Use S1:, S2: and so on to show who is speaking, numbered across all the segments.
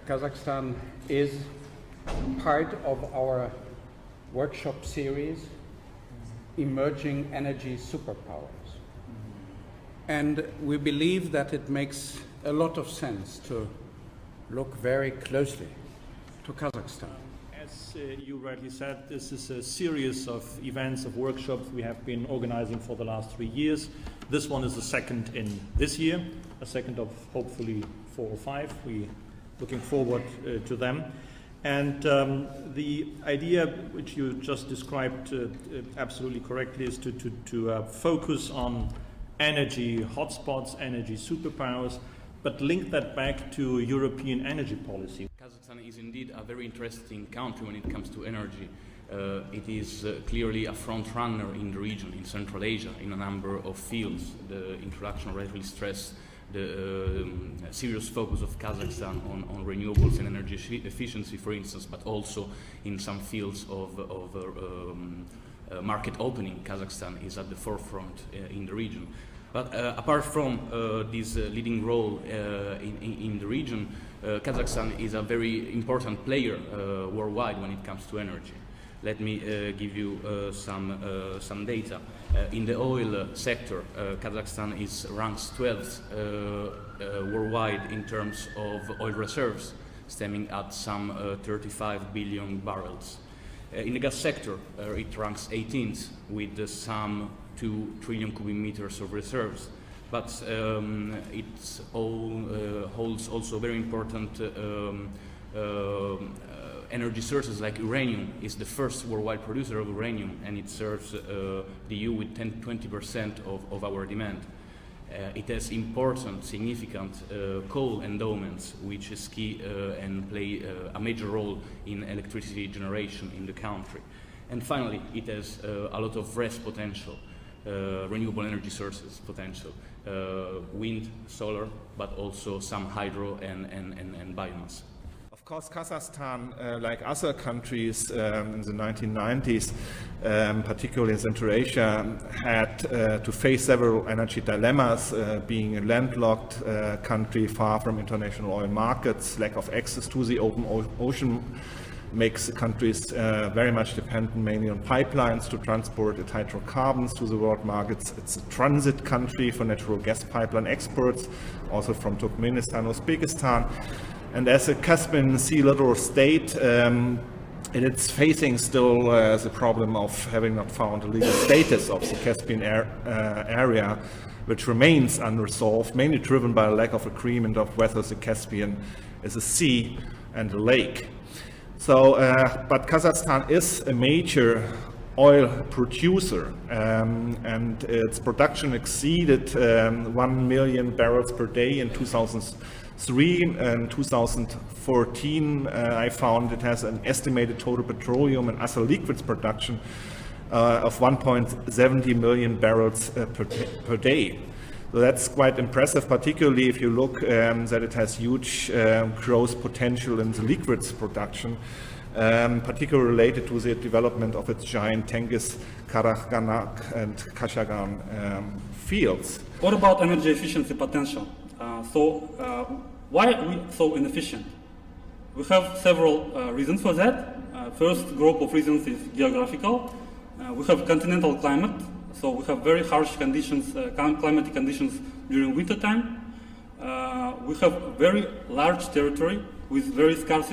S1: Kazakhstan is part of our workshop series, Emerging Energy Superpowers. And we believe that it makes a lot of sense to look very closely to Kazakhstan.
S2: As you rightly said, this is a series of events, of workshops we have been organizing for the last 3 years. This one is the second in this year, a second of hopefully 4 or 5. We're looking forward to them. And the idea which you just described absolutely correctly is to focus on energy hotspots, energy superpowers, but link that back to European energy policy.
S3: Kazakhstan is indeed a very interesting country when it comes to energy. It is clearly a front runner in the region, in Central Asia, in a number of fields. The introduction rightly stressed the serious focus of Kazakhstan on renewables and energy efficiency, for instance, but also in some fields of market opening. Kazakhstan is at the forefront in the region. But apart from this leading role in the region, Kazakhstan is a very important player worldwide when it comes to energy. Let me give you some data. In the oil sector, Kazakhstan ranks 12th worldwide in terms of oil reserves, stemming at some 35 billion barrels. In the gas sector, it ranks 18th with some 2 trillion cubic meters of reserves, but it holds also very important energy sources like uranium. Is the first worldwide producer of uranium, and it serves the EU with 10-20% of our demand. It has important, significant coal endowments, which is key and play a major role in electricity generation in the country. And finally, it has a lot of RES potential, renewable energy sources potential, wind, solar, but also some hydro and biomass.
S4: Of course, Kazakhstan, like other countries in the 1990s, particularly in Central Asia, had to face several energy dilemmas, being a landlocked country far from international oil markets. Lack of access to the open ocean makes the countries very much dependent mainly on pipelines to transport its hydrocarbons to the world markets. It's a transit country for natural gas pipeline exports, also from Turkmenistan, Uzbekistan. And as a Caspian Sea littoral state, it's facing still the problem of having not found a legal status of the Caspian area, which remains unresolved, mainly driven by a lack of agreement of whether the Caspian is a sea and a lake. So, but Kazakhstan is a major oil producer, and its production exceeded 1 million barrels per day in 2003. In 2014, I found it has an estimated total petroleum and other liquids production of 1.70 million barrels per day. So that's quite impressive, particularly if you look that it has huge growth potential in the liquids production, particularly related to the development of its giant Tengiz, Karachaganak and Kashagan fields.
S5: What about energy efficiency potential? Why are we so inefficient? We have several reasons for that. First group of reasons is geographical. We have continental climate, so we have very harsh conditions, climatic conditions during winter time. We have very large territory with very scarce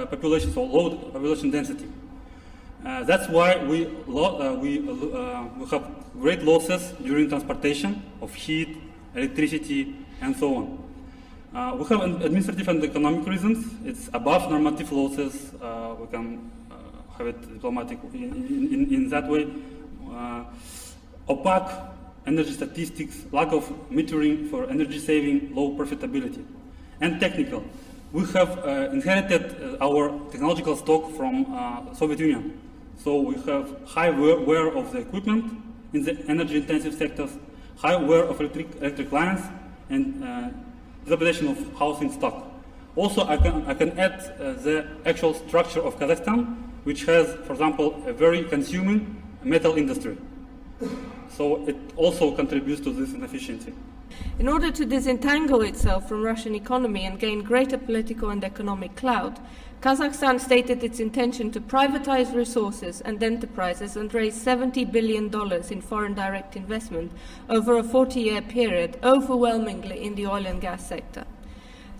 S5: population, so low population density. That's why we have great losses during transportation of heat, electricity, and so on. We have administrative and economic reasons. It's above normative losses. We can have it diplomatic in that way. Opaque energy statistics, lack of metering for energy saving, low profitability. And technical. We have inherited our technological stock from Soviet Union. So we have high wear of the equipment in the energy intensive sectors, high wear of electric lines, and dilapidation of housing stock. Also, I can add the actual structure of Kazakhstan, which has, for example, a very consuming metal industry. So it also contributes to this inefficiency.
S6: In order to disentangle itself from Russian economy and gain greater political and economic clout, Kazakhstan stated its intention to privatize resources and enterprises and raise $70 billion in foreign direct investment over a 40-year period, overwhelmingly in the oil and gas sector.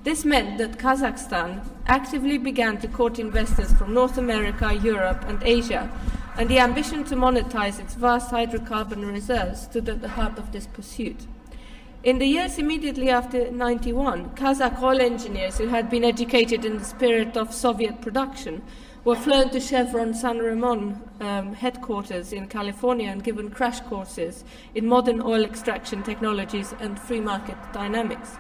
S6: This meant that Kazakhstan actively began to court investors from North America, Europe, and Asia, and the ambition to monetize its vast hydrocarbon reserves stood at the heart of this pursuit. In the years immediately after 1991, Kazakh oil engineers who had been educated in the spirit of Soviet production were flown to Chevron San Ramon headquarters in California and given crash courses in modern oil extraction technologies and free market dynamics.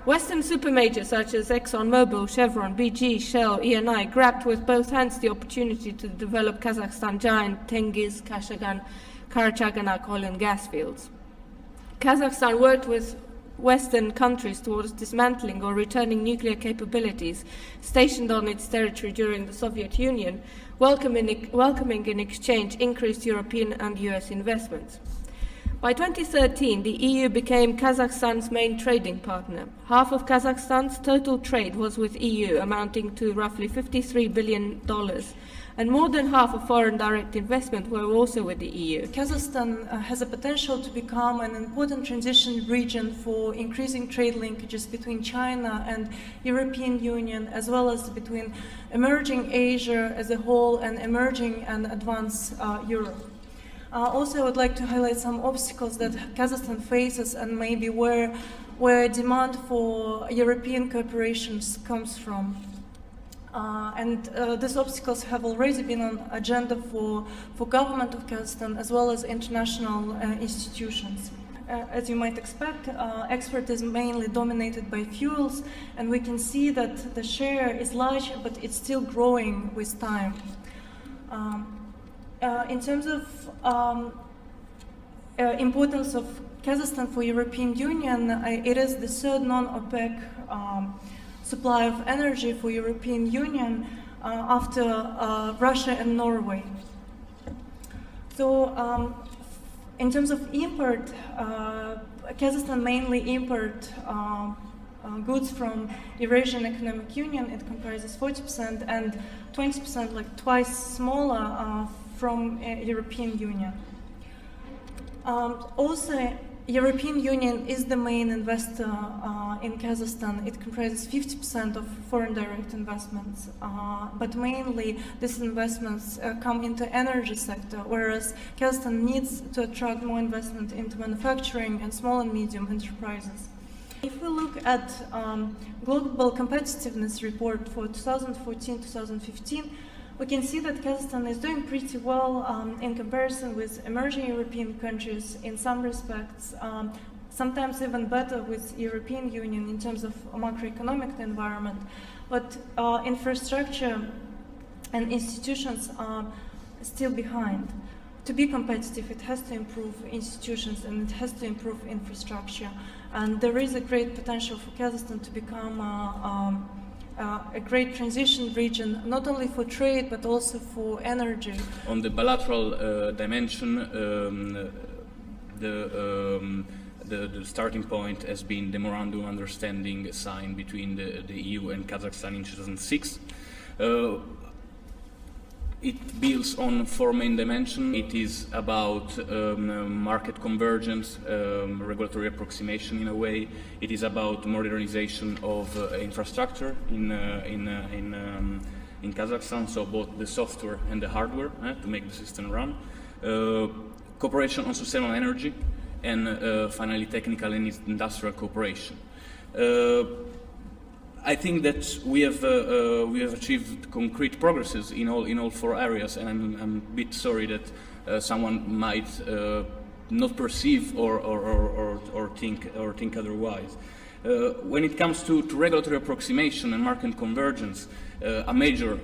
S6: Western supermajors such as ExxonMobil, Chevron, BG, Shell, Eni grabbed with both hands the opportunity to develop Kazakhstan giant Tengiz, Kashagan, Karachaganak oil and gas fields. Kazakhstan worked with Western countries towards dismantling or returning nuclear capabilities stationed on its territory during the Soviet Union, welcoming in exchange increased European and US investments. By 2013, the EU became Kazakhstan's main trading partner. Half of Kazakhstan's total trade was with EU, amounting to roughly $53 billion, and more than half of foreign direct investment were also with the EU.
S7: Kazakhstan has a potential to become an important transition region for increasing trade linkages between China and European Union, as well as between emerging Asia as a whole and emerging and advanced Europe. Also, I would like to highlight some obstacles that Kazakhstan faces and maybe where demand for European cooperations comes from. These obstacles have already been on agenda for government of Kazakhstan as well as international institutions. As you might expect, export is mainly dominated by fuels, and we can see that the share is large, but it's still growing with time. In terms of importance of Kazakhstan for European Union, it is the third non-OPEC supply of energy for European Union after Russia and Norway. So in terms of import, Kazakhstan mainly import goods from Eurasian Economic Union. It comprises 40% and 20%, like twice smaller, from European Union. Also, European Union is the main investor in Kazakhstan. It comprises 50% of foreign direct investments, but mainly these investments come into energy sector, whereas Kazakhstan needs to attract more investment into manufacturing and small and medium enterprises. If we look at Global Competitiveness Report for 2014-2015, we can see that Kazakhstan is doing pretty well in comparison with emerging European countries in some respects, sometimes even better with European Union in terms of macroeconomic environment. But infrastructure and institutions are still behind. To be competitive, it has to improve institutions and it has to improve infrastructure. And there is a great potential for Kazakhstan to become a great transition region, not only for trade, but also for energy.
S3: On the bilateral dimension, the starting point has been the Memorandum of Understanding signed between the EU and Kazakhstan in 2006. It builds on four main dimensions. It is about market convergence, regulatory approximation in a way. It is about modernization of infrastructure in Kazakhstan, so both the software and the hardware to make the system run. Cooperation on sustainable energy, and finally technical and industrial cooperation. I think that we have achieved concrete progresses in all four areas, and I'm a bit sorry that someone might not perceive or think otherwise. When it comes to regulatory approximation and market convergence, a major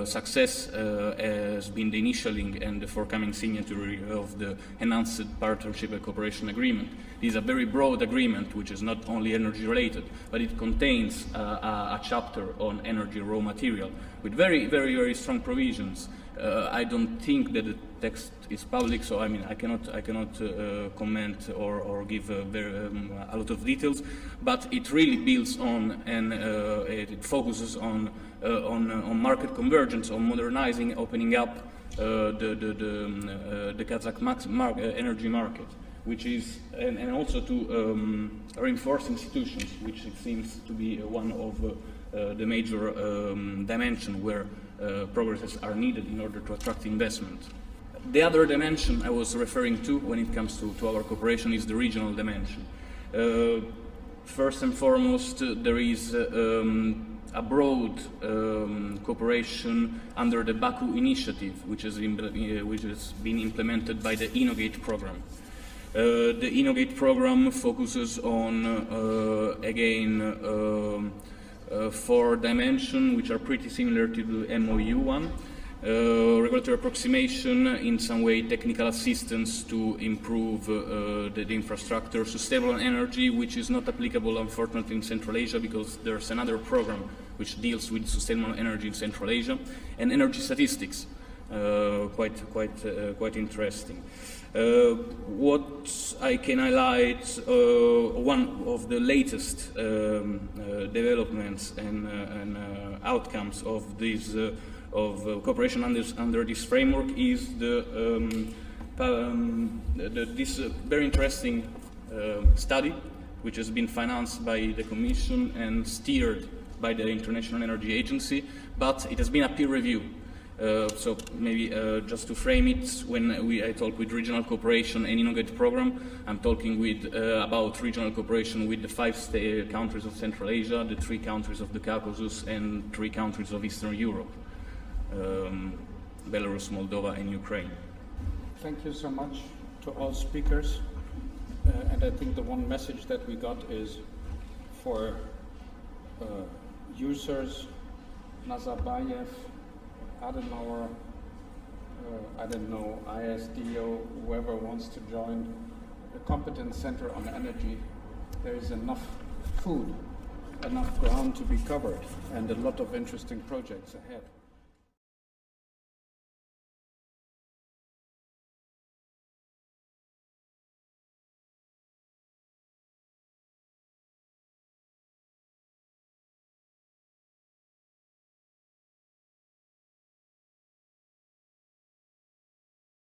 S3: success has been the initialing and the forthcoming signature of the Enhanced Partnership and Cooperation Agreement. It is a very broad agreement, which is not only energy related, but it contains a chapter on energy raw material with very strong provisions I don't think that the text is public, so I mean I cannot comment or give a lot of details. But it really builds on and it focuses on market convergence, on modernizing, opening up the Kazakh energy market, which is and also to reinforce institutions, which it seems to be one of the major dimension where progresses are needed in order to attract investment. The other dimension I was referring to when it comes to our cooperation is the regional dimension. First and foremost, there is a broad cooperation under the Baku initiative, which has been implemented by the INNOGATE program. The INNOGATE program focuses on, again, 4 dimensions, which are pretty similar to the MOU one. Regulatory approximation, in some way technical assistance to improve the infrastructure, sustainable energy, which is not applicable unfortunately in Central Asia because there's another program which deals with sustainable energy in Central Asia, and energy statistics, quite interesting. What I can highlight, one of the latest developments and outcomes of these of cooperation under this framework is this very interesting study, which has been financed by the Commission and steered by the International Energy Agency, but it has been a peer review. So maybe just to frame it, when I talk with regional cooperation and INNOGATE program, I'm talking with, about regional cooperation with the 5 countries of Central Asia, the 3 countries of the Caucasus, and 3 countries of Eastern Europe. Belarus, Moldova, and Ukraine.
S1: Thank you so much to all speakers. And I think the one message that we got is for EUCERS, Nazarbayev, Adenauer, I don't know, ISD or whoever wants to join the Competence Center on Energy. There is enough food, enough ground to be covered, and a lot of interesting projects ahead.